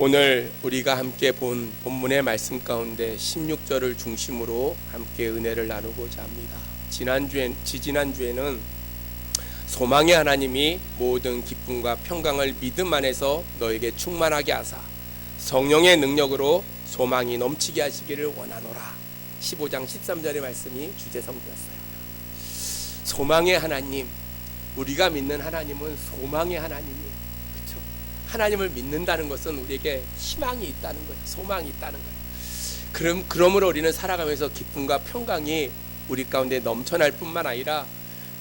오늘 우리가 함께 본 본문의 말씀 가운데 16절을 중심으로 함께 은혜를 나누고자 합니다. 지지난주에는 소망의 하나님이 모든 기쁨과 평강을 믿음 안에서 너에게 충만하게 하사 성령의 능력으로 소망이 넘치게 하시기를 원하노라. 15장 13절의 말씀이 주제 성구였어요. 소망의 하나님, 우리가 믿는 하나님은 소망의 하나님이에요. 그렇죠? 하나님을 믿는다는 것은 우리에게 희망이 있다는 거예요. 소망이 있다는 거예요. 그러므로 우리는 살아가면서 기쁨과 평강이 우리 가운데 넘쳐날 뿐만 아니라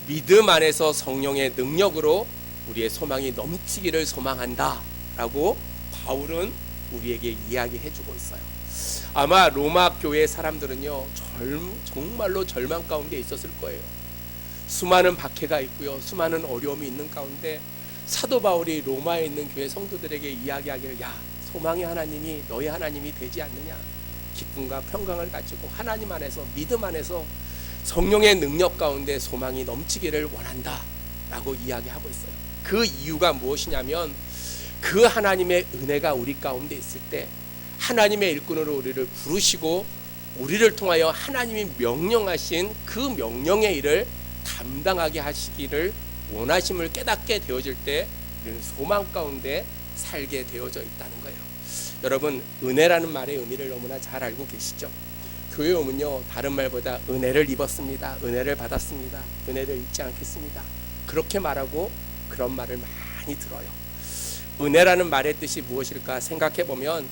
믿음 안에서 성령의 능력으로 우리의 소망이 넘치기를 소망한다 라고 바울은 우리에게 이야기해주고 있어요. 아마 로마 교회 사람들은요 정말로 절망 가운데 있었을 거예요. 수많은 박해가 있고요, 수많은 어려움이 있는 가운데 사도 바울이 로마에 있는 교회 성도들에게 이야기하기를, 야, 소망의 하나님이 너의 하나님이 되지 않느냐, 기쁨과 평강을 가지고 하나님 안에서 믿음 안에서 성령의 능력 가운데 소망이 넘치기를 원한다 라고 이야기하고 있어요. 그 이유가 무엇이냐면 그 하나님의 은혜가 우리 가운데 있을 때 하나님의 일꾼으로 우리를 부르시고 우리를 통하여 하나님이 명령하신 그 명령의 일을 감당하게 하시기를 원하심을 깨닫게 되어질 때 우리는 소망 가운데 살게 되어져 있다는 거예요. 여러분, 은혜라는 말의 의미를 너무나 잘 알고 계시죠? 교회 오면요, 다른 말보다 은혜를 입었습니다, 은혜를 받았습니다, 은혜를 잊지 않겠습니다, 그렇게 말하고 그런 말을 많이 들어요. 은혜라는 말의 뜻이 무엇일까 생각해 보면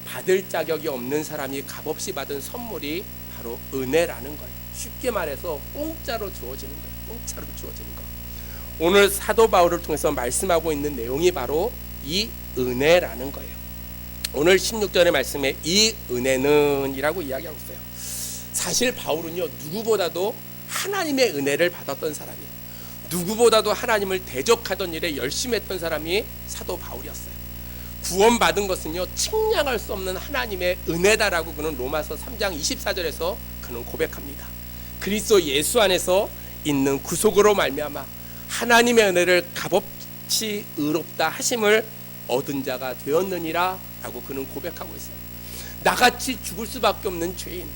받을 자격이 없는 사람이 값없이 받은 선물이 바로 은혜라는 거예요. 쉽게 말해서 공짜로 주어지는 거예요. 공짜로 주어지는 거. 오늘 사도 바울을 통해서 말씀하고 있는 내용이 바로 이 은혜라는 거예요. 오늘 16절의 말씀에 이 은혜는 이라고 이야기하고 있어요. 사실 바울은요, 누구보다도 하나님의 은혜를 받았던 사람이에요. 누구보다도 하나님을 대적하던 일에 열심히 했던 사람이 사도 바울이었어요. 구원받은 것은요, 측량할 수 없는 하나님의 은혜다라고 그는 로마서 3장 24절에서 그는 고백합니다. 그리스도 예수 안에서 있는 구속으로 말미암아 하나님의 은혜를 값없이 의롭다 하심을 얻은 자가 되었느니라 라고 그는 고백하고 있어요. 나같이 죽을 수밖에 없는 죄인,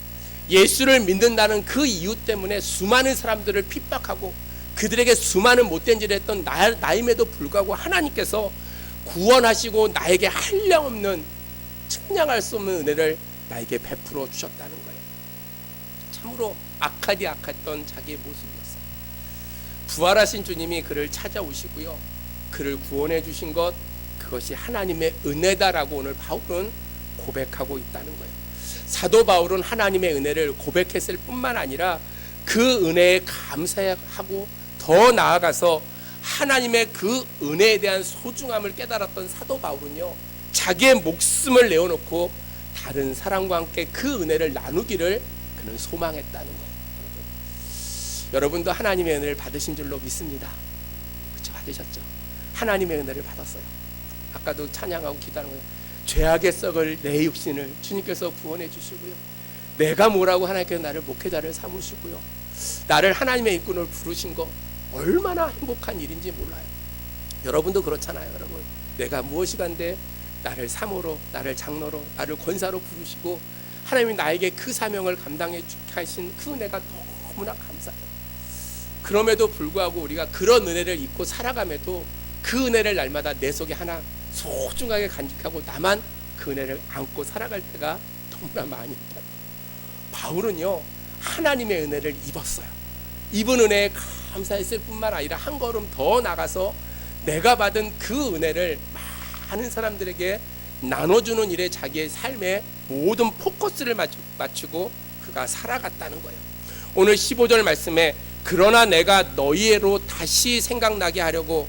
예수를 믿는다는 그 이유 때문에 수많은 사람들을 핍박하고 그들에게 수많은 못된 일을 했던 나임에도 불구하고 하나님께서 구원하시고 나에게 한량없는 측량할 수 없는 은혜를 나에게 베풀어 주셨다는 거예요. 참으로 악했던 자기의 모습이었어요. 부활하신 주님이 그를 찾아오시고요, 그를 구원해 주신 것, 그것이 하나님의 은혜다라고 오늘 바울은 고백하고 있다는 거예요. 사도 바울은 하나님의 은혜를 고백했을 뿐만 아니라 그 은혜에 감사하고 더 나아가서 하나님의 그 은혜에 대한 소중함을 깨달았던 사도 바울은요, 자기의 목숨을 내어놓고 다른 사람과 함께 그 은혜를 나누기를 그는 소망했다는 거예요. 여러분도 하나님의 은혜를 받으신 줄로 믿습니다. 그렇죠? 받으셨죠? 하나님의 은혜를 받았어요. 아까도 찬양하고 기도하는 거예요. 죄악의 썩을 내 육신을 주님께서 구원해 주시고요, 내가 뭐라고 하나님께서 나를 목회자를 삼으시고요, 나를 하나님의 일꾼을 부르신 거 얼마나 행복한 일인지 몰라요. 여러분도 그렇잖아요. 여러분, 내가 무엇이간데 나를 사모로, 나를 장로로, 나를 권사로 부르시고 하나님이 나에게 그 사명을 감당해 하신 그 은혜가 너무나 감사해요. 그럼에도 불구하고 우리가 그런 은혜를 입고 살아감에도 그 은혜를 날마다 내 속에 하나 소중하게 간직하고 나만 그 은혜를 안고 살아갈 때가 너무나 많이 있다. 바울은요, 하나님의 은혜를 입었어요. 입은 은혜에 감사했을 뿐만 아니라 한 걸음 더 나가서 내가 받은 그 은혜를 많은 사람들에게 나눠주는 일에 자기의 삶의 모든 포커스를 맞추고 그가 살아갔다는 거예요. 오늘 15절 말씀에 그러나 내가 너희로 다시 생각나게 하려고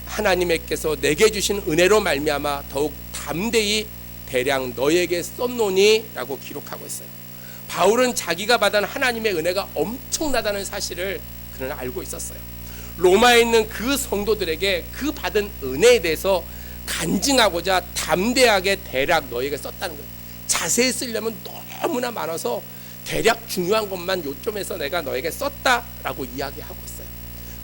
하나님께서 내게 주신 은혜로 말미암아 더욱 담대히 대량 너희에게 썼노니 라고 기록하고 있어요. 바울은 자기가 받은 하나님의 은혜가 엄청나다는 사실을 그는 알고 있었어요. 로마에 있는 그 성도들에게 그 받은 은혜에 대해서 간증하고자 담대하게 대략 너에게 썼다는 거예요. 자세히 쓰려면 너무나 많아서 대략 중요한 것만 요점에서 내가 너에게 썼다라고 이야기하고 있어요.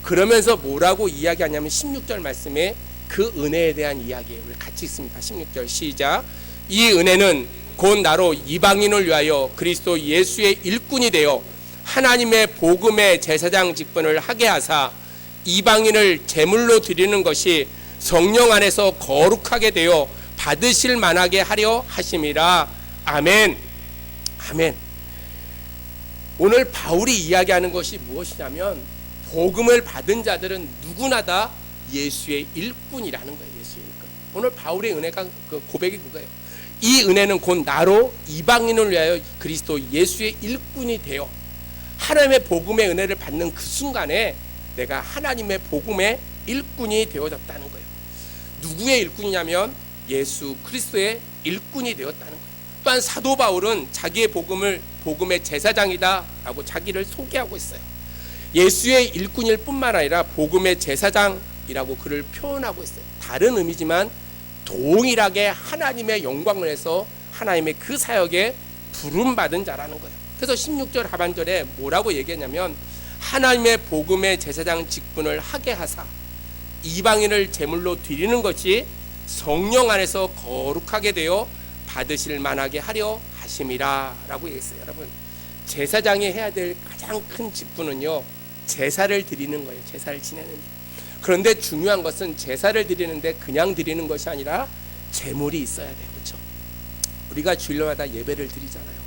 그러면서 뭐라고 이야기하냐면 16절 말씀에 그 은혜에 대한 이야기예요. 우리 같이 읽습니다. 16절 시작. 이 은혜는 곧 나로 이방인을 위하여 그리스도 예수의 일꾼이 되어 하나님의 복음의 제사장 직분을 하게 하사 이방인을 제물로 드리는 것이 성령 안에서 거룩하게 되어 받으실 만하게 하려 하심이라. 아멘. 아멘. 오늘 바울이 이야기하는 것이 무엇이냐면 복음을 받은 자들은 누구나 다 예수의 일꾼이라는 거예요. 예수의 일꾼. 오늘 바울의 은혜가 고백이 그거예요. 이 은혜는 곧 나로 이방인을 위하여 그리스도 예수의 일꾼이 되어 하나님의 복음의 은혜를 받는 그 순간에 내가 하나님의 복음의 일꾼이 되어졌다는 거예요. 누구의 일꾼이냐면 예수 그리스도의 일꾼이 되었다는 거예요. 또한 사도 바울은 자기의 복음의 제사장이다 라고 자기를 소개하고 있어요. 예수의 일꾼일 뿐만 아니라 복음의 제사장이라고 그를 표현하고 있어요. 다른 의미지만 동일하게 하나님의 영광을 해서 하나님의 그 사역에 부름받은 자라는 거예요. 그래서 16절 하반절에 뭐라고 얘기했냐면 하나님의 복음의 제사장 직분을 하게 하사 이방인을 제물로 드리는 것이 성령 안에서 거룩하게 되어 받으실 만하게 하려 하심이라 라고 얘기했어요. 여러분, 제사장이 해야 될 가장 큰 직분은요, 제사를 드리는 거예요. 제사를 지내는 일. 그런데 중요한 것은 제사를 드리는데 그냥 드리는 것이 아니라 제물이 있어야 돼요. 그렇죠? 우리가 주일마다 예배를 드리잖아요.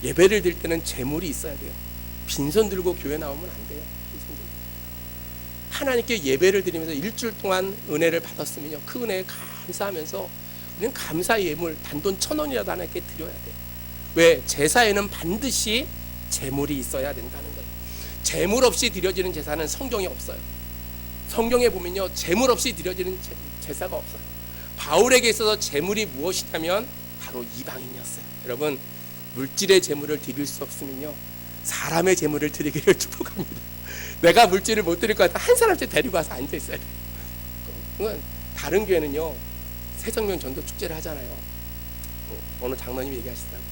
예배를 드릴 때는 제물이 있어야 돼요. 빈손 들고 교회 나오면 안 돼요. 빈손 들고. 하나님께 예배를 드리면서 일주일 동안 은혜를 받았으면요, 그 은혜에 감사하면서 우리는 감사 예물 단돈 1,000원이라도 하나님께 드려야 돼요. 왜? 제사에는 반드시 제물이 있어야 된다는 거예요. 제물 없이 드려지는 제사는 성경에 없어요. 성경에 보면요, 제물 없이 드려지는 제사가 없어요. 바울에게 있어서 제물이 무엇이냐면 바로 이방인이었어요. 여러분, 물질의 제물을 드릴 수 없으면요, 사람의 제물을 드리기를 축복합니다. 내가 물질을 못 드릴 것 같아 한 사람씩 데리고 와서 앉아 있어야 돼요. 다른 교회는요, 새정명 전도 축제를 하잖아요. 어느 장로님이 얘기하시더라고요.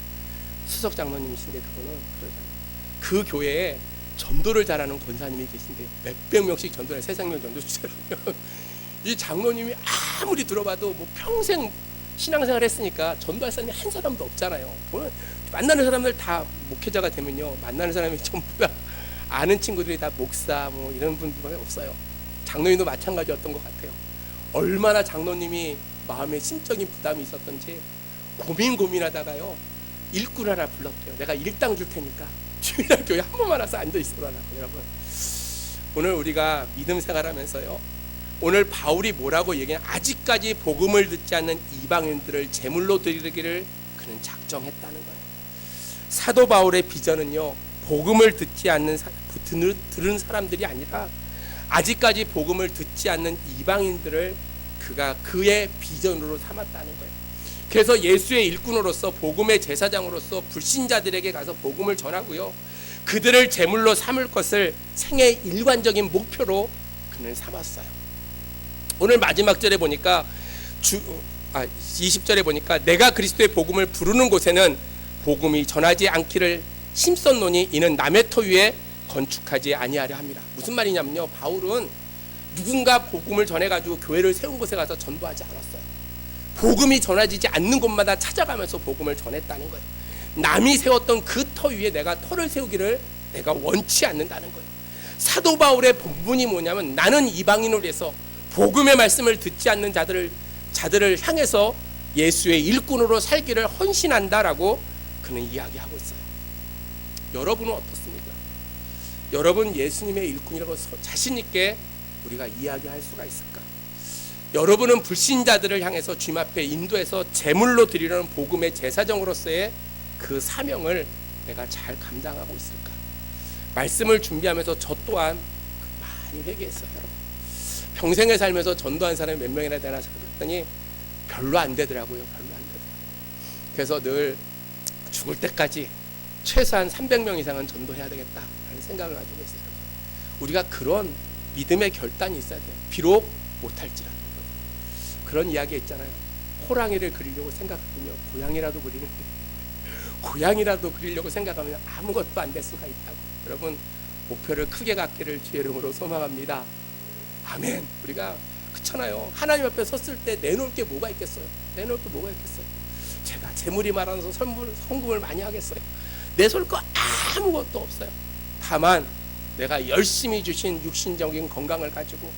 수석 장로님이신데 그분은 그러잖아요. 그 교회에 전도를 잘하는 권사님이 계신데요, 몇백 명씩 전도를 새정명 전도 축제를 하면 이 장로님이 아무리 들어봐도 뭐 평생 신앙생활 했으니까 전도할 사람이 한 사람도 없잖아요. 만나는 사람들 다 목회자가 되면요, 만나는 사람이 전부 다 아는 친구들이 다 목사 뭐 이런 분들밖에 없어요. 장로님도 마찬가지였던 것 같아요. 얼마나 장로님이 마음에 심적인 부담이 있었던지 고민하다가요, 일꾼 하나 불렀대요. 내가 일당 줄 테니까 주일날 교회 한 번만 와서 앉아 있으라고. 여러분, 오늘 우리가 믿음 생활하면서요, 오늘 바울이 뭐라고 얘기하냐, 아직까지 복음을 듣지 않는 이방인들을 제물로 드리기를 그는 작정했다는 거예요. 사도 바울의 비전은요, 복음을 듣지 않는 들은 사람들이 아니라 아직까지 복음을 듣지 않는 이방인들을 그가 그의 비전으로 삼았다는 거예요. 그래서 예수의 일꾼으로서 복음의 제사장으로서 불신자들에게 가서 복음을 전하고요, 그들을 제물로 삼을 것을 생애의 일관적인 목표로 그는 삼았어요. 오늘 마지막 절에 보니까 20절에 보니까 내가 그리스도의 복음을 부르는 곳에는 복음이 전하지 않기를 심썼노니 이는 남의 터 위에 건축하지 아니하려 합니다. 무슨 말이냐면요, 바울은 누군가 복음을 전해가지고 교회를 세운 곳에 가서 전도하지 않았어요. 복음이 전해지지 않는 곳마다 찾아가면서 복음을 전했다는 거예요. 남이 세웠던 그 터 위에 내가 터를 세우기를 내가 원치 않는다는 거예요. 사도 바울의 본분이 뭐냐면 나는 이방인을 위해서 복음의 말씀을 듣지 않는 자들을 향해서 예수의 일꾼으로 살기를 헌신한다라고 그는 이야기하고 있어요. 여러분은 어떻습니까? 여러분 예수님의 일꾼이라고 자신 있게 우리가 이야기할 수가 있을까? 여러분은 불신자들을 향해서 주님 앞에 인도해서 제물로 드리려는 복음의 제사장으로서의 그 사명을 내가 잘 감당하고 있을까? 말씀을 준비하면서 저 또한 많이 회개했어요. 여러분, 평생을 살면서 전도한 사람이 몇 명이나 되나 생각했더니 별로 안 되더라고요. 별로 안 되더라고요. 그래서 늘 죽을 때까지 최소한 300명 이상은 전도해야 되겠다라는 생각을 가지고 있어요. 우리가 그런 믿음의 결단이 있어야 돼요. 비록 못할지라도. 그런 이야기 있잖아요. 호랑이를 그리려고 생각하면요, 고양이라도 그리는데 고양이라도 그리려고 생각하면 아무것도 안 될 수가 있다고. 여러분, 목표를 크게 갖기를 주의 이름으로 소망합니다. 아멘. 우리가 그렇잖아요. 하나님 앞에 섰을 때 내놓을 게 뭐가 있겠어요? 내놓을 게 뭐가 있겠어요? 제가 재물이 많아서 헌금을 많이 하겠어요? 내놓을 거 아무것도 없어요. 다만 내가 열심히 주신 육신적인 건강을 가지고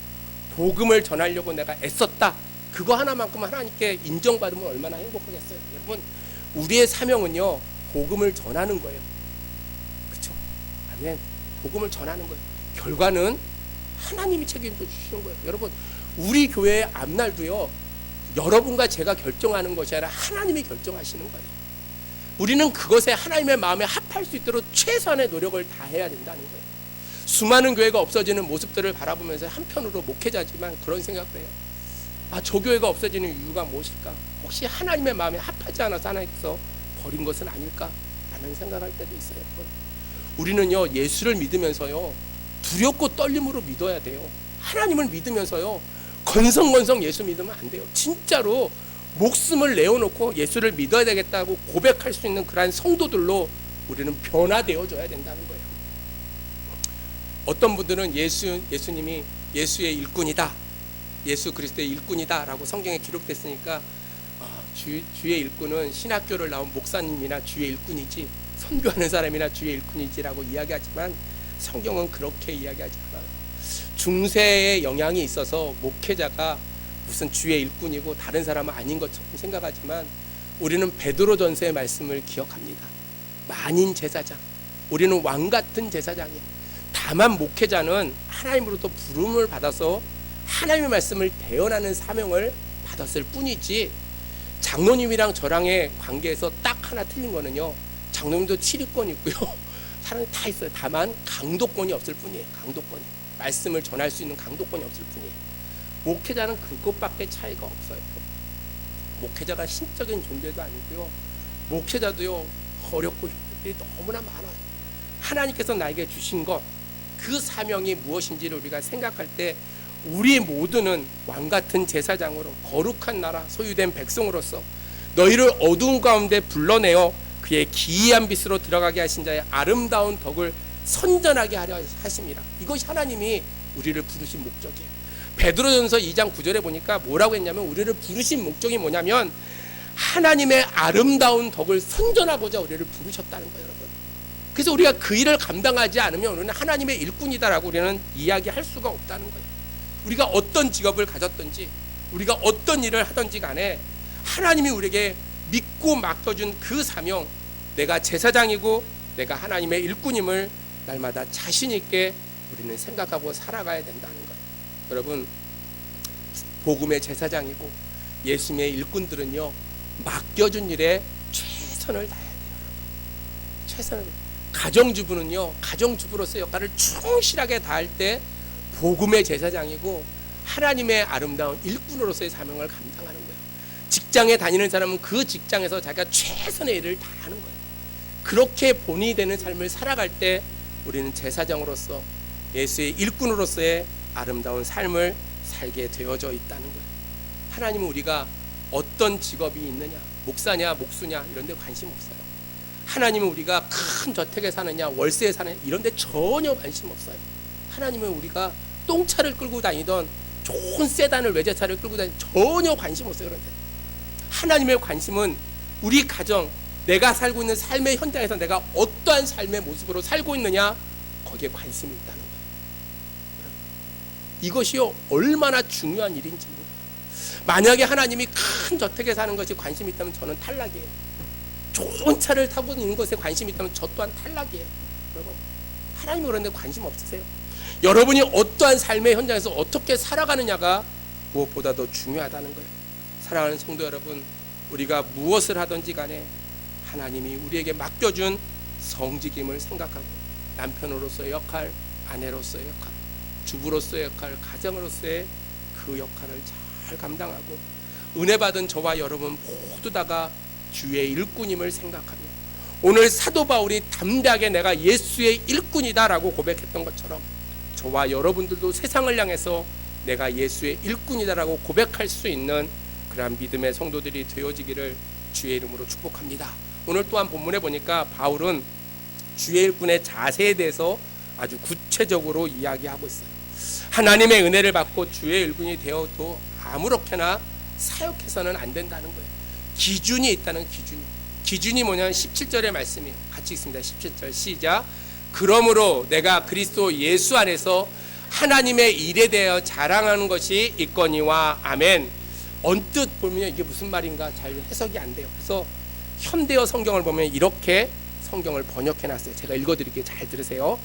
복음을 전하려고 내가 애썼다. 그거 하나만큼 하나님께 인정받으면 얼마나 행복하겠어요. 여러분, 우리의 사명은요, 복음을 전하는 거예요. 그렇죠? 아멘. 복음을 전하는 거예요. 결과는 하나님이 책임져 주시는 거예요. 여러분, 우리 교회의 앞날도요, 여러분과 제가 결정하는 것이 아니라 하나님이 결정하시는 거예요. 우리는 그것에 하나님의 마음에 합할 수 있도록 최선의 노력을 다해야 된다는 거예요. 수많은 교회가 없어지는 모습들을 바라보면서 한편으로 목회자지만 그런 생각을 해요. 저 교회가 없어지는 이유가 무엇일까? 혹시 하나님의 마음에 합하지 않아서 하나님께서 버린 것은 아닐까라는 생각할 때도 있어요. 우리는요, 예수를 믿으면서요, 두렵고 떨림으로 믿어야 돼요. 하나님을 믿으면서요, 건성건성 예수 믿으면 안 돼요. 진짜로 목숨을 내어놓고 예수를 믿어야 되겠다고 고백할 수 있는 그러한 성도들로 우리는 변화되어져야 된다는 거예요. 어떤 분들은 예수님이 예수의 일꾼이다, 예수 그리스도의 일꾼이다 라고 성경에 기록됐으니까 주의 일꾼은 신학교를 나온 목사님이나 주의 일꾼이지, 선교하는 사람이나 주의 일꾼이지라고 이야기하지만 성경은 그렇게 이야기하지 않아요. 중세의 영향이 있어서 목회자가 무슨 주의 일꾼이고 다른 사람은 아닌 것처럼 생각하지만 우리는 베드로전서의 말씀을 기억합니다. 만인 제사장, 우리는 왕 같은 제사장이에요. 다만 목회자는 하나님으로부터 부름을 받아서 하나님의 말씀을 대언하는 사명을 받았을 뿐이지, 장로님이랑 저랑의 관계에서 딱 하나 틀린 거는요, 장로님도 치리권 있고요, 사람이 다 있어요. 다만 강도권이 없을 뿐이에요. 강도권이, 말씀을 전할 수 있는 강도권이 없을 뿐이에요. 목회자는 그것밖에 차이가 없어요. 목회자가 신적인 존재도 아니고요, 목회자도요, 어렵고 힘든 일이 너무나 많아요. 하나님께서 나에게 주신 것, 그 사명이 무엇인지를 우리가 생각할 때 우리 모두는 왕같은 제사장으로 거룩한 나라 소유된 백성으로서 너희를 어두운 가운데 불러내어 그의 기이한 빛으로 들어가게 하신 자의 아름다운 덕을 선전하게 하려 하심이라. 이것이 하나님이 우리를 부르신 목적이에요. 베드로전서 2장 9절에 보니까 뭐라고 했냐면, 우리를 부르신 목적이 뭐냐면 하나님의 아름다운 덕을 선전하고자 우리를 부르셨다는 거예요, 여러분. 그래서 우리가 그 일을 감당하지 않으면 우리는 하나님의 일꾼이다라고 우리는 이야기할 수가 없다는 거예요. 우리가 어떤 직업을 가졌든지, 우리가 어떤 일을 하든지 간에 하나님이 우리에게 믿고 맡겨준 그 사명, 내가 제사장이고 내가 하나님의 일꾼임을 날마다 자신 있게 우리는 생각하고 살아가야 된다는 거예요. 여러분, 복음의 제사장이고 예수님의 일꾼들은요, 맡겨준 일에 최선을 다해야 돼요. 최선을. 가정주부는요, 가정주부로서의 역할을 충실하게 다할 때 복음의 제사장이고 하나님의 아름다운 일꾼으로서의 사명을 감당하는 거예요. 직장에 다니는 사람은 그 직장에서 자기가 최선의 일을 다하는 거예요. 그렇게 본이 되는 삶을 살아갈 때 우리는 제사장으로서 예수의 일꾼으로서의 아름다운 삶을 살게 되어져 있다는 거예요. 하나님은 우리가 어떤 직업이 있느냐, 목사냐 목수냐 이런 데 관심 없어요. 하나님은 우리가 큰 저택에 사느냐 월세에 사느냐 이런 데 전혀 관심 없어요. 하나님은 우리가 똥차를 끌고 다니던 좋은 세단을 외제차를 끌고 다니던 전혀 관심 없어요. 그런데 하나님의 관심은 우리 가정, 내가 살고 있는 삶의 현장에서 내가 어떠한 삶의 모습으로 살고 있느냐, 거기에 관심이 있다는 거예요. 이것이요, 얼마나 중요한 일인지. 만약에 하나님이 큰 저택에 사는 것이 관심이 있다면 저는 탈락이에요. 좋은 차를 타고 있는 것에 관심이 있다면 저 또한 탈락이에요. 여러분, 하나님이 그런데 관심 없으세요? 여러분이 어떠한 삶의 현장에서 어떻게 살아가느냐가 무엇보다 더 중요하다는 거예요. 사랑하는 성도 여러분, 우리가 무엇을 하든지 간에 하나님이 우리에게 맡겨준 성직임을 생각하고 남편으로서의 역할, 아내로서의 역할, 주부로서의 역할, 가정으로서의 그 역할을 잘 감당하고 은혜 받은 저와 여러분 모두 다가 주의 일꾼임을 생각하며 오늘 사도 바울이 담대하게 내가 예수의 일꾼이다라고 고백했던 것처럼 저와 여러분들도 세상을 향해서 내가 예수의 일꾼이다라고 고백할 수 있는 그러한 믿음의 성도들이 되어지기를 주의 이름으로 축복합니다. 오늘 또한 본문에 보니까 바울은 주의 일꾼의 자세에 대해서 아주 구체적으로 이야기하고 있어요. 하나님의 은혜를 받고 주의 일꾼이 되어도 아무렇게나 사역해서는 안 된다는 거예요. 기준이 있다는 기준이 뭐냐면 17절의 말씀이에요. 같이 읽습니다. 17절 시작. 그러므로 내가 그리스도 예수 안에서 하나님의 일에 대하여 자랑하는 것이 있거니와. 아멘. 언뜻 보면 이게 무슨 말인가 잘 해석이 안 돼요. 그래서 현대어 성경을 보면 이렇게 성경을 번역해 놨어요. 제가 읽어드릴게요. 잘 들으세요.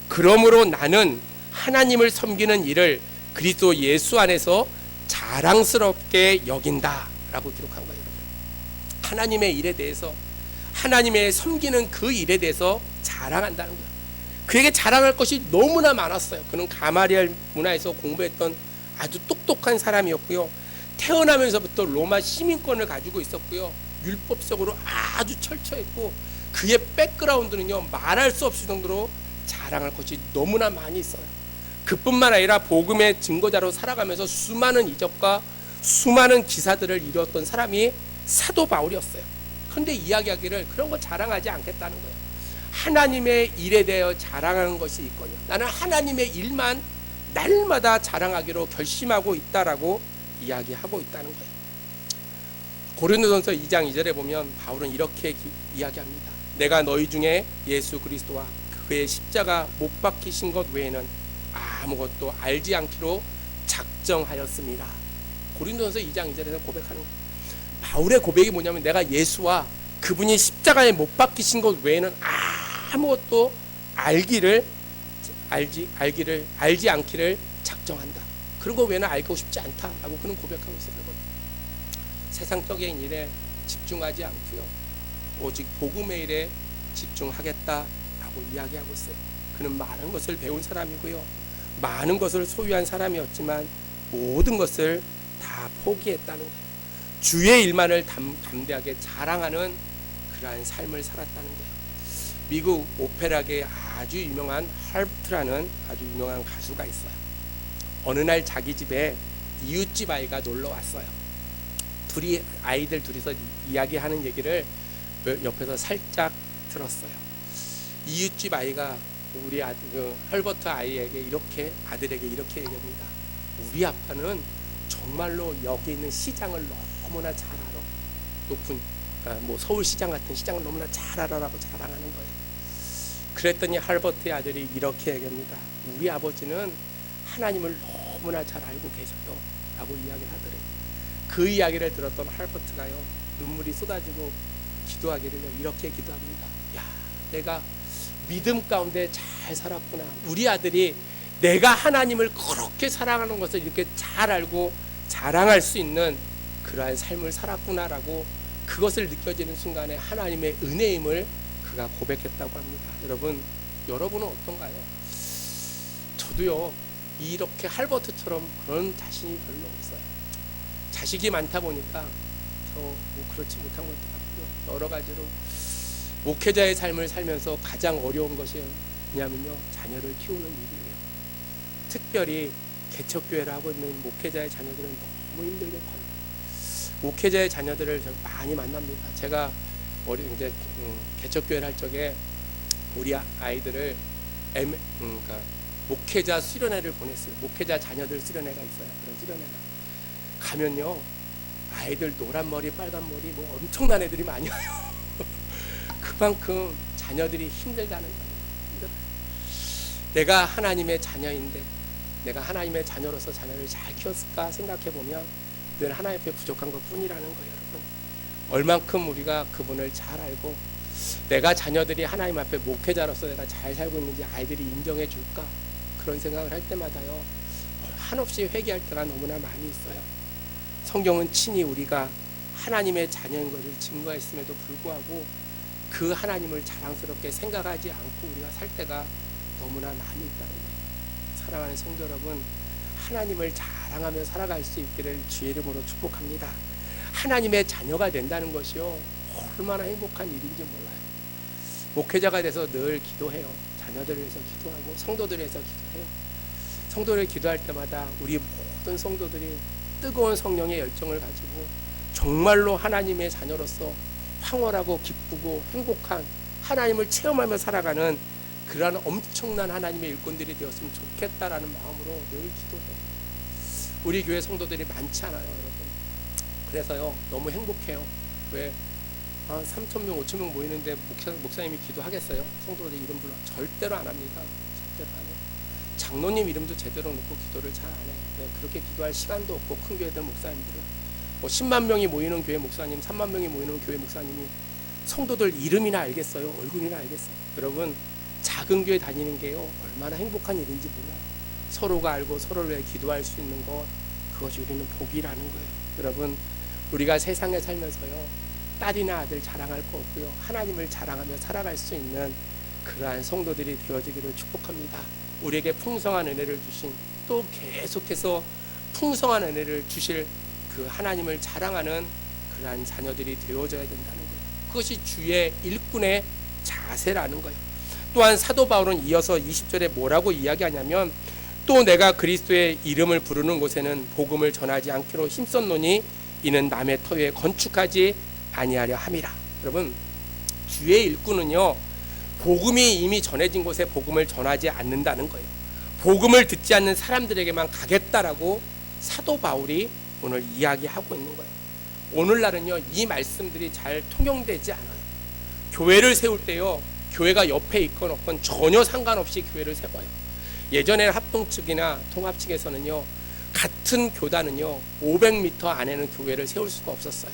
그러므로 나는 하나님을 섬기는 일을 그리스도 예수 안에서 자랑스럽게 여긴다 라고 기록한 거예요. 여러분, 하나님의 일에 대해서, 하나님의 섬기는 그 일에 대해서 자랑한다는 거예요. 그에게 자랑할 것이 너무나 많았어요. 그는 가마리엘 문화에서 공부했던 아주 똑똑한 사람이었고요. 태어나면서부터 로마 시민권을 가지고 있었고요. 율법적으로 아주 철저했고, 그의 백그라운드는요 말할 수 없을 정도로 자랑할 것이 너무나 많이 있어요. 그뿐만 아니라 복음의 증거자로 살아가면서 수많은 이적과 수많은 기사들을 이루었던 사람이 사도 바울이었어요. 그런데 이야기하기를 그런 거 자랑하지 않겠다는 거예요. 하나님의 일에 대하여 자랑하는 것이 있거냐. 나는 하나님의 일만 날마다 자랑하기로 결심하고 있다라고 이야기하고 있다는 거예요. 고린도전서 2장 2절에 보면 바울은 이렇게 이야기합니다. 내가 너희 중에 예수 그리스도와 그의 십자가 못 박히신 것 외에는 아무것도 알지 않기로 작정하였습니다. 고린도전서 2장 2절에서 고백하는 거예요. 바울의 고백이 뭐냐면 내가 예수와 그분이 십자가에 못 박히신 것 외에는 아무것도 알지 않기를 작정한다. 그런 거 외에는 알고 싶지 않다라고 그는 고백하고 있어요. 여러분, 세상적인 일에 집중하지 않고요, 오직 복음의 일에 집중하겠다라고 이야기하고 있어요. 그는 많은 것을 배운 사람이고요, 많은 것을 소유한 사람이었지만 모든 것을 다 포기했다는 거예요. 주의 일만을 담대하게 자랑하는 그러한 삶을 살았다는 거예요. 미국 오페라계의 아주 유명한 할버트라는 아주 유명한 가수가 있어요. 어느 날 자기 집에 이웃집 아이가 놀러 왔어요. 아이들 둘이서 이야기하는 얘기를 옆에서 살짝 들었어요. 이웃집 아이가 우리 헐버트 아들에게 이렇게 얘기합니다. 우리 아빠는 정말로 여기 있는 시장을 너무나 잘 알아. 높은 서울시장 같은 시장을 너무나 잘 알아라고 자랑하는 거예요. 그랬더니 할버트의 아들이 이렇게 얘기합니다. 우리 아버지는 하나님을 너무나 잘 알고 계셔요 라고 이야기를 하더래요. 그 이야기를 들었던 할버트가요 눈물이 쏟아지고 기도하기를 이렇게 기도합니다. 야, 내가 믿음 가운데 잘 살았구나. 우리 아들이 내가 하나님을 그렇게 사랑하는 것을 이렇게 잘 알고 자랑할 수 있는 그러한 삶을 살았구나라고 그것을 느껴지는 순간에 하나님의 은혜임을 그가 고백했다고 합니다. 여러분은 어떤가요? 저도요 이렇게 할버트처럼 그런 자신이 별로 없어요. 자식이 많다 보니까 더 그렇지 못한 것도 같고요. 여러 가지로 목회자의 삶을 살면서 가장 어려운 것이 뭐냐면요, 자녀를 키우는 일이에요. 특별히 개척교회를 하고 있는 목회자의 자녀들은 너무 힘들게 커요. 목회자의 자녀들을 많이 만납니다. 제가 이제 개척교회를 할 적에 우리 아이들을 그러니까 목회자 수련회를 보냈어요. 목회자 자녀들 수련회가 있어요. 그런 수련회가 가면요, 아이들 노란 머리, 빨간 머리 엄청난 애들이 많이 와요. 그만큼 자녀들이 힘들다는 거예요. 힘들어요. 내가 하나님의 자녀인데 내가 하나님의 자녀로서 자녀를 잘 키웠을까 생각해 보면 늘 하나님 앞에 부족한 것뿐이라는 거예요. 여러분, 얼만큼 우리가 그분을 잘 알고 내가 자녀들이 하나님 앞에 목회자로서 내가 잘 살고 있는지 아이들이 인정해 줄까, 그런 생각을 할 때마다요 한없이 회개할 때가 너무나 많이 있어요. 성경은 친히 우리가 하나님의 자녀인 것을 증거했음에도 불구하고 그 하나님을 자랑스럽게 생각하지 않고 우리가 살 때가 너무나 많이 있다는 거예요. 사랑하는 성도 여러분, 하나님을 자랑하며 살아갈 수 있기를 주의 이름으로 축복합니다. 하나님의 자녀가 된다는 것이요 얼마나 행복한 일인지 몰라요. 목회자가 돼서 늘 기도해요. 자녀들을 위해서 기도하고 성도들을 위해서 기도해요. 성도를 기도할 때마다 우리 모든 성도들이 뜨거운 성령의 열정을 가지고 정말로 하나님의 자녀로서 황홀하고 기쁘고 행복한 하나님을 체험하며 살아가는 그러한 엄청난 하나님의 일꾼들이 되었으면 좋겠다라는 마음으로 늘 기도해요. 우리 교회 성도들이 많지 않아요, 여러분. 그래서요 너무 행복해요. 왜 3,000명, 5,000명 모이는데 목사님이 기도하겠어요? 성도들 이름 불러? 절대로 안 합니다. 절대로 안 해요. 장로님 이름도 제대로 놓고 기도를 잘 안 해요. 네, 그렇게 기도할 시간도 없고, 큰 교회들 목사님들은 10만 명이 모이는 교회 목사님, 3만 명이 모이는 교회 목사님이 성도들 이름이나 알겠어요? 얼굴이나 알겠어요? 여러분, 작은 교회 다니는 게요 얼마나 행복한 일인지 몰라요. 서로가 알고 서로를 위해 기도할 수 있는 것, 그것이 우리는 복이라는 거예요. 여러분, 우리가 세상에 살면서요 딸이나 아들 자랑할 거 없고요, 하나님을 자랑하며 살아갈 수 있는 그러한 성도들이 되어지기를 축복합니다. 우리에게 풍성한 은혜를 주신, 또 계속해서 풍성한 은혜를 주실 그 하나님을 자랑하는 그러한 자녀들이 되어져야 된다는 거예요. 그것이 주의 일꾼의 자세라는 거예요. 또한 사도 바울은 이어서 20절에 뭐라고 이야기하냐면, 또 내가 그리스도의 이름을 부르는 곳에는 복음을 전하지 않기로 힘썼노니 이는 남의 터에 건축하지 아니하려 함이라. 여러분, 주의 일꾼은요 복음이 이미 전해진 곳에 복음을 전하지 않는다는 거예요. 복음을 듣지 않는 사람들에게만 가겠다라고 사도 바울이 오늘 이야기하고 있는 거예요. 오늘날은요 이 말씀들이 잘 통용되지 않아요. 교회를 세울 때요 교회가 옆에 있건 없건 전혀 상관없이 교회를 세워요. 예전에는 합동 측이나 통합 측에서는요 같은 교단은요 500m 안에는 교회를 세울 수가 없었어요.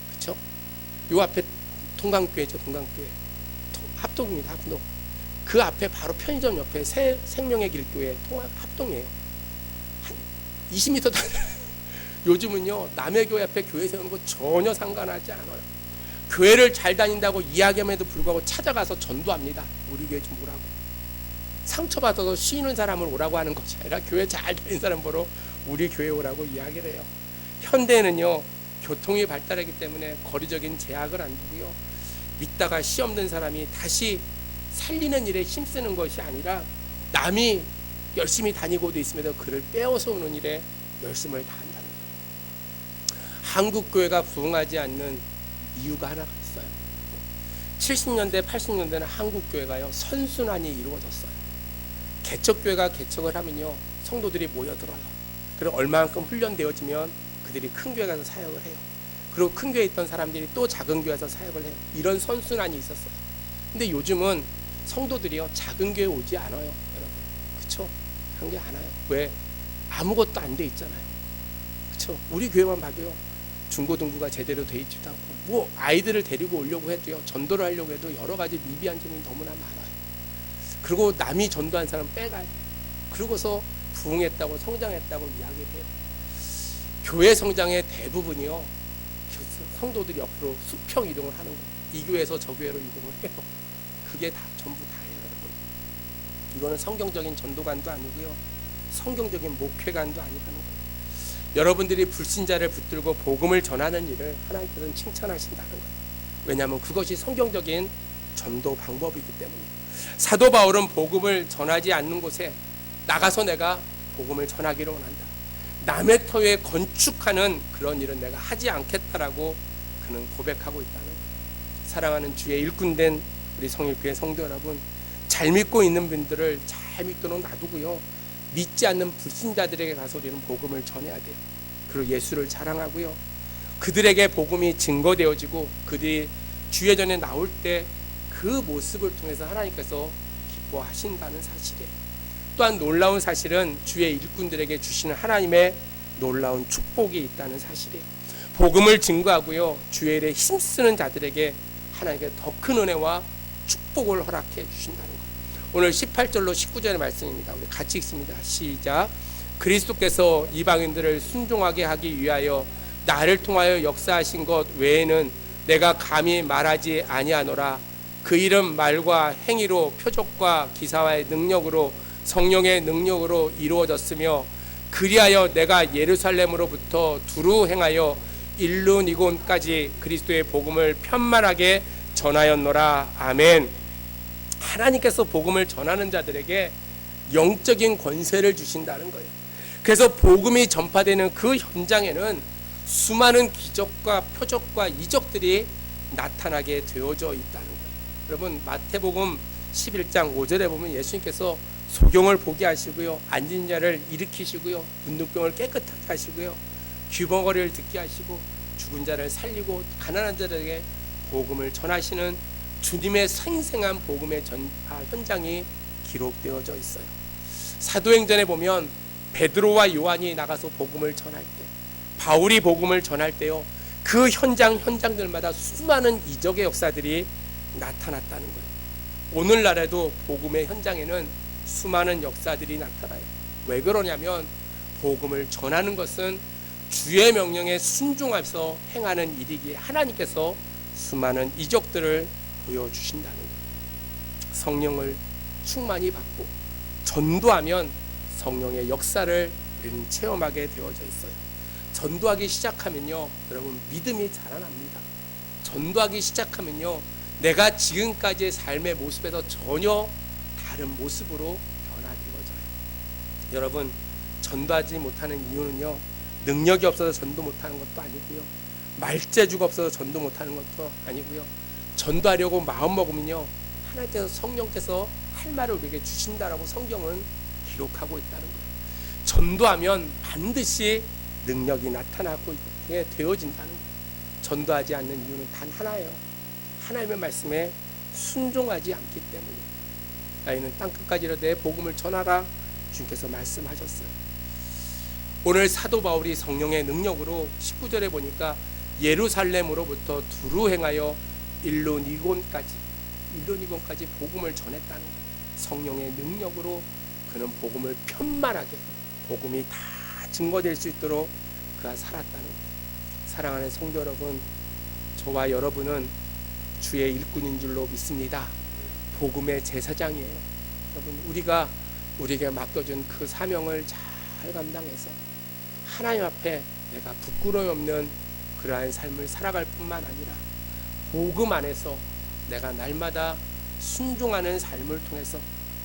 그렇죠? 요 앞에 동강교회죠. 동강교회 합동입니다. 합동. 그 앞에 바로 편의점 옆에 생명의 길교회 통합 합동이에요. 한 20m 다. 요즘은요 남의 교회 앞에 교회 세우는 거 전혀 상관하지 않아요. 교회를 잘 다닌다고 이야기함에도 불구하고 찾아가서 전도합니다. 우리 교회 좀 오라고. 상처받아서 쉬는 사람을 오라고 하는 것이 아니라 교회 잘 다니는 사람 보러 우리 교회 오라고 이야기를 해요. 현대는요 교통이 발달하기 때문에 거리적인 제약을 안 두고요, 믿다가 시 없는 사람이 다시 살리는 일에 힘쓰는 것이 아니라 남이 열심히 다니고도 있음에도 그를 빼앗아 오는 일에 열심을 다한다는 거예요. 한국 교회가 부흥하지 않는 이유가 하나가 있어요. 70년대 80년대는 한국 교회가요 선순환이 이루어졌어요. 개척교회가 개척을 하면요 성도들이 모여들어요. 그리고 얼마만큼 훈련되어지면 그들이 큰 교회 가서 사역을 해요. 그리고 큰 교회에 있던 사람들이 또 작은 교회에서 사역을 해요. 이런 선순환이 있었어요. 근데 요즘은 성도들이요 작은 교회 오지 않아요, 여러분. 그렇죠? 그런 게 안 와요. 왜? 아무것도 안 돼 있잖아요. 그렇죠? 우리 교회만 봐도요 중고등부가 제대로 돼 있지도 않고, 뭐 아이들을 데리고 오려고 해도요 전도를 하려고 해도 여러 가지 미비한 점이 너무나 많아요. 그리고 남이 전도한 사람 빼가요. 그러고서 부흥했다고 성장했다고 이야기를 해요. 교회 성장의 대부분이요 성도들이 옆으로 수평 이동을 하는 거예요. 이 교회에서 저 교회로 이동을 해요. 그게 다 전부 다예요, 여러분. 이거는 성경적인 전도관도 아니고요 성경적인 목회관도 아니라는 거예요. 여러분들이 불신자를 붙들고 복음을 전하는 일을 하나님께서는 칭찬하신다는 거예요. 왜냐하면 그것이 성경적인 전도 방법이기 때문이에요. 사도 바울은 복음을 전하지 않는 곳에 나가서 내가 복음을 전하기를 원한다. 남의 터에 건축하는 그런 일은 내가 하지 않겠다라고 그는 고백하고 있다는 거예요. 사랑하는 주의 일꾼된 우리 성일교회 성도 여러분, 잘 믿고 있는 분들을 잘 믿도록 놔두고요 믿지 않는 불신자들에게 가서 우리는 복음을 전해야 돼요. 그리고 예수를 자랑하고요 그들에게 복음이 증거되어지고 그들이 주의 전에 나올 때 그 모습을 통해서 하나님께서 기뻐하신다는 사실이에요. 또한 놀라운 사실은 주의 일꾼들에게 주시는 하나님의 놀라운 축복이 있다는 사실이에요. 복음을 증거하고요 주의 일에 힘쓰는 자들에게 하나님께 더 큰 은혜와 축복을 허락해 주신다는 거예요. 오늘 18절로 19절의 말씀입니다. 우리 같이 읽습니다. 시작. 그리스도께서 이방인들을 순종하게 하기 위하여 나를 통하여 역사하신 것 외에는 내가 감히 말하지 아니하노라. 그 이름 말과 행위로 표적과 기사와의 능력으로 성령의 능력으로 이루어졌으며 그리하여 내가 예루살렘으로부터 두루 행하여 일루니곤까지 그리스도의 복음을 편만하게 전하였노라. 아멘. 하나님께서 복음을 전하는 자들에게 영적인 권세를 주신다는 거예요. 그래서 복음이 전파되는 그 현장에는 수많은 기적과 표적과 이적들이 나타나게 되어져 있다는 거예요. 여러분, 마태복음 11장 5절에 보면 예수님께서 소경을 보게 하시고요, 앉은 자를 일으키시고요, 문둥병을 깨끗하게 하시고요, 귀머거리를 듣게 하시고 죽은 자를 살리고 가난한 자들에게 복음을 전하시는 주님의 생생한 복음의 전파 현장이 기록되어져 있어요. 사도행전에 보면 베드로와 요한이 나가서 복음을 전할 때, 바울이 복음을 전할 때요, 그 현장들마다 수많은 이적의 역사들이 나타났다는 거예요. 오늘날에도 복음의 현장에는 수많은 역사들이 나타나요. 왜 그러냐면 복음을 전하는 것은 주의 명령에 순종해서 행하는 일이기에 하나님께서 수많은 이적들을 보여주신다는 거예요. 성령을 충만히 받고 전도하면 성령의 역사를 우리는 체험하게 되어져 있어요. 전도하기 시작하면요, 여러분 믿음이 자라납니다. 전도하기 시작하면요, 내가 지금까지의 삶의 모습에서 전혀 다른 모습으로 변화되어져요. 여러분, 전도하지 못하는 이유는요, 능력이 없어서 전도 못하는 것도 아니고요, 말재주가 없어서 전도 못하는 것도 아니고요, 전도하려고 마음 먹으면요, 하나님께서 성령께서 할 말을 우리에게 주신다라고 성경은 기록하고 있다는 거예요. 전도하면 반드시 능력이 나타나고 있게 되어진다는 거예요. 전도하지 않는 이유는 단 하나예요. 하나님의 말씀에 순종하지 않기 때문에. 너희는 땅끝까지 이르되 복음을 전하라, 주님께서 말씀하셨어요. 오늘 사도 바울이 성령의 능력으로 19절에 보니까 예루살렘으로부터 두루 행하여 일론이곤까지 복음을 전했다는 거예요. 성령의 능력으로 그는 복음을 편만하게, 복음이 다 증거될 수 있도록 그가 살았다는 거예요. 사랑하는 성도 여러분, 저와 여러분은 주의 일꾼인 줄로 믿습니다. 복음의 제사장이에요. 여러분, 우리가 우리에게 맡겨준 그 사명을 잘 감당해서 하나님 앞에 내가 부끄러움 없는 그러한 삶을 살아갈 뿐만 아니라 복음 안에서 내가 날마다 순종하는 삶을 통해서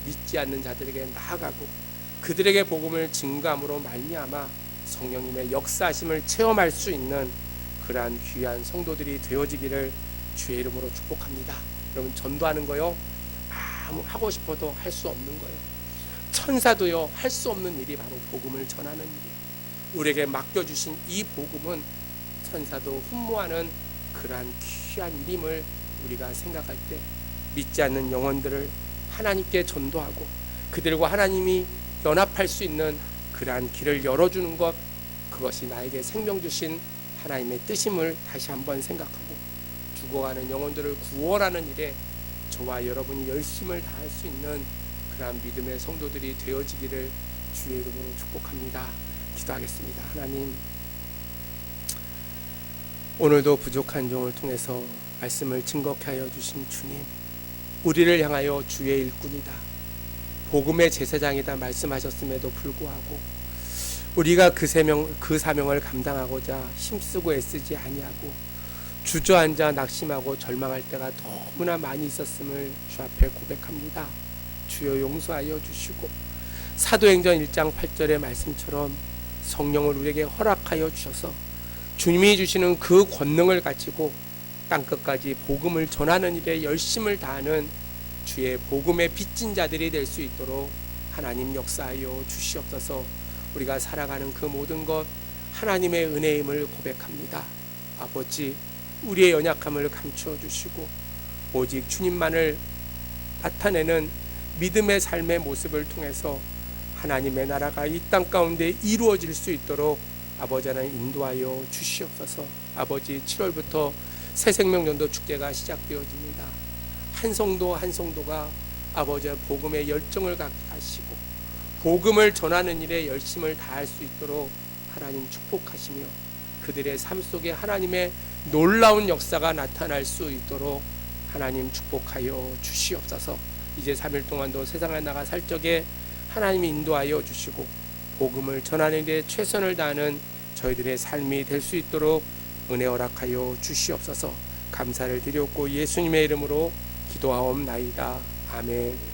믿지 않는 자들에게 나아가고 그들에게 복음을 증거함으로 말미암아 성령님의 역사하심을 체험할 수 있는 그러한 귀한 성도들이 되어지기를 주의 이름으로 축복합니다. 여러분, 전도하는 거요, 아무 하고 싶어도 할 수 없는 거예요. 천사도요, 할 수 없는 일이 바로 복음을 전하는 일이에요. 우리에게 맡겨주신 이 복음은 천사도 흠모하는 그러한 귀한 일임을 우리가 생각할 때 믿지 않는 영혼들을 하나님께 전도하고 그들과 하나님이 연합할 수 있는 그러한 길을 열어주는 것, 그것이 나에게 생명 주신 하나님의 뜻임을 다시 한번 생각하고 죽어가는 영혼들을 구원하는 일에 저와 여러분이 열심을 다할 수 있는 그러한 믿음의 성도들이 되어지기를 주의 이름으로 축복합니다. 기도하겠습니다. 하나님, 오늘도 부족한 종을 통해서 말씀을 증거케 하여 주신 주님, 우리를 향하여 주의 일꾼이다, 복음의 제사장이다 말씀하셨음에도 불구하고 우리가 그 사명을 감당하고자 힘쓰고 애쓰지 아니하고 주저앉아 낙심하고 절망할 때가 너무나 많이 있었음을 주 앞에 고백합니다. 주여 용서하여 주시고 사도행전 1장 8절의 말씀처럼 성령을 우리에게 허락하여 주셔서 주님이 주시는 그 권능을 가지고 땅끝까지 복음을 전하는 일에 열심을 다하는 주의 복음의 빚진 자들이 될 수 있도록 하나님 역사하여 주시옵소서. 우리가 살아가는 그 모든 것 하나님의 은혜임을 고백합니다. 아버지, 우리의 연약함을 감추어 주시고 오직 주님만을 나타내는 믿음의 삶의 모습을 통해서 하나님의 나라가 이 땅 가운데 이루어질 수 있도록 아버지 하나님 인도하여 주시옵소서. 아버지, 7월부터 새생명전도 축제가 시작되어집니다. 한 성도 한 성도가 아버지의 복음의 열정을 갖게 하시고 복음을 전하는 일에 열심을 다할 수 있도록 하나님 축복하시며 그들의 삶 속에 하나님의 놀라운 역사가 나타날 수 있도록 하나님 축복하여 주시옵소서. 이제 3일 동안도 세상에 나가 살 적에 하나님이 인도하여 주시고 복음을 전하는 데 최선을 다하는 저희들의 삶이 될 수 있도록 은혜 허락하여 주시옵소서. 감사를 드렸고 예수님의 이름으로 기도하옵나이다. 아멘.